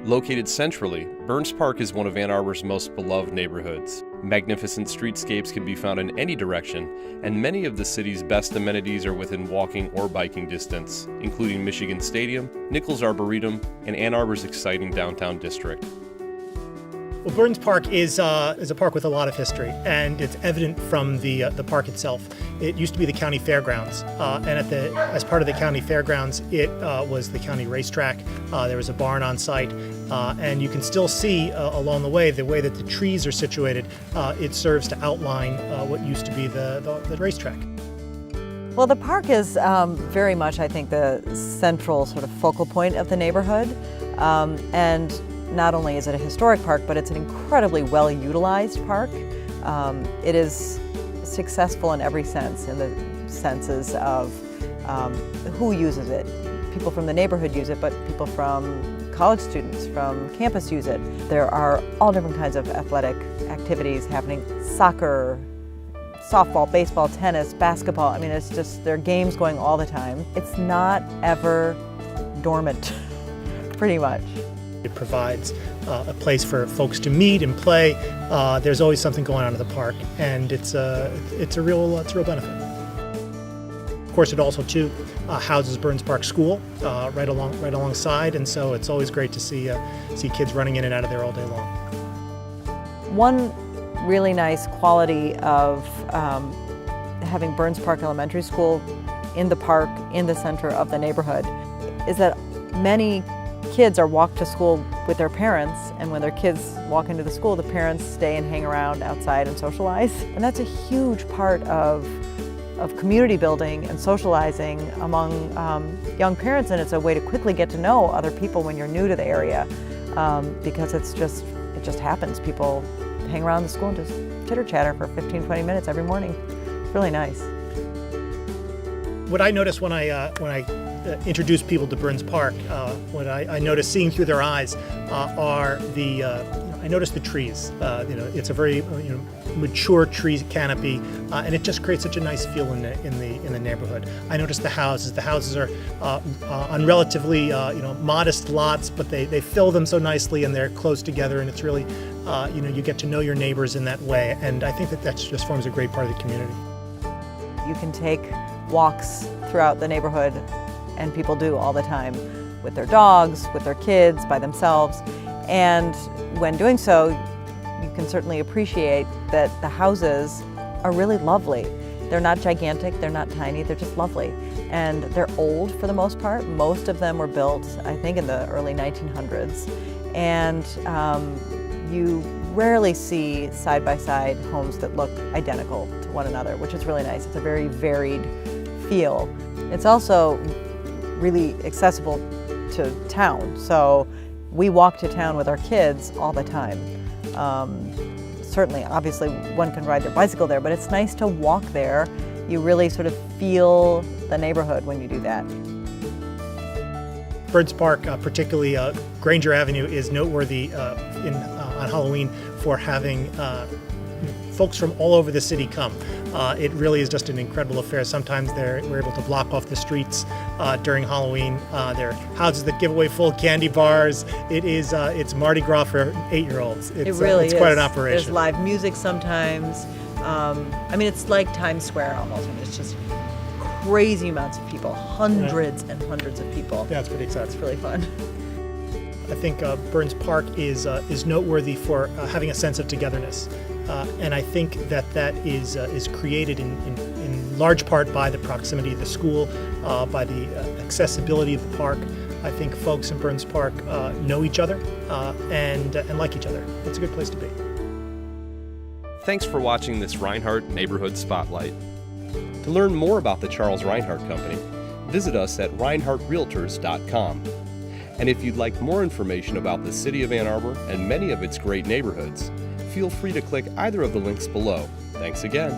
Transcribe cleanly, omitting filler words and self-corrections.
Located centrally, Burns Park is one of Ann Arbor's most beloved neighborhoods. Magnificent streetscapes can be found in any direction, and many of the city's best amenities are within walking or biking distance, including Michigan Stadium, Nichols Arboretum, and Ann Arbor's exciting downtown district. Well, Burns Park is a park with a lot of history, and it's evident from the park itself. It used to be the county fairgrounds, and as part of the county fairgrounds, it was the county racetrack. There was a barn on site, and you can still see along the way that the trees are situated. It serves to outline what used to be the racetrack. Well, the park is very much, I think, the central sort of focal point of the neighborhood, and not only is it a historic park, but it's an incredibly well-utilized park. It is successful in every sense, in the senses of who uses it. People from the neighborhood use it, but people from college students, from campus use it. There are all different kinds of athletic activities happening: soccer, softball, baseball, tennis, basketball. I mean, it's just, there are games going all the time. It's not ever dormant, pretty much. It provides a place for folks to meet and play. There's always something going on in the park, and it's a real benefit. Of course, it also too houses Burns Park School right alongside, and so it's always great to see kids running in and out of there all day long. One really nice quality of having Burns Park Elementary School in the park, in the center of the neighborhood, is that many kids are walked to school with their parents, and when their kids walk into the school, the parents stay and hang around outside and socialize. And that's a huge part of community building and socializing among young parents, and it's a way to quickly get to know other people when you're new to the area, because it just happens. People hang around the school and just chitter-chatter for 15-20 minutes every morning. It's really nice. What I notice when I introduce people to Burns Park, what I notice seeing through their eyes are I notice the trees. It's a very mature tree canopy, and it just creates such a nice feel in the neighborhood. I notice the houses. The houses are on relatively modest lots, but they fill them so nicely, and they're close together, and it's really you get to know your neighbors in that way, and I think that just forms a great part of the community. You can take walks throughout the neighborhood, and people do all the time, with their dogs, with their kids, by themselves. And when doing so, you can certainly appreciate that the houses are really lovely. They're not gigantic, they're not tiny, they're just lovely. And they're old for the most part. Most of them were built, I think, in the early 1900s. And you rarely see side-by-side homes that look identical to one another, which is really nice. It's a very varied feel. It's also really accessible to town. So we walk to town with our kids all the time. Certainly, obviously, one can ride their bicycle there, but it's nice to walk there. You really sort of feel the neighborhood when you do that. Burns Park, particularly Granger Avenue, is noteworthy on Halloween for having folks from all over the city come. It really is just an incredible affair. Sometimes we're able to block off the streets during Halloween. There are houses that give away full candy bars. It's Mardi Gras for 8-year-olds. It really is. It's quite an operation. There's live music sometimes. I mean, it's like Times Square almost. It's just crazy amounts of people, hundreds and hundreds of people. Yeah, it's pretty exciting. It's really fun. I think Burns Park is noteworthy for having a sense of togetherness. And I think that is created in large part by the proximity of the school, by the accessibility of the park. I think folks in Burns Park know each other and like each other. It's a good place to be. Thanks for watching this Reinhart Neighborhood Spotlight. To learn more about the Charles Reinhart Company, visit us at reinhartrealtors.com. And if you'd like more information about the City of Ann Arbor and many of its great neighborhoods, feel free to click either of the links below. Thanks again.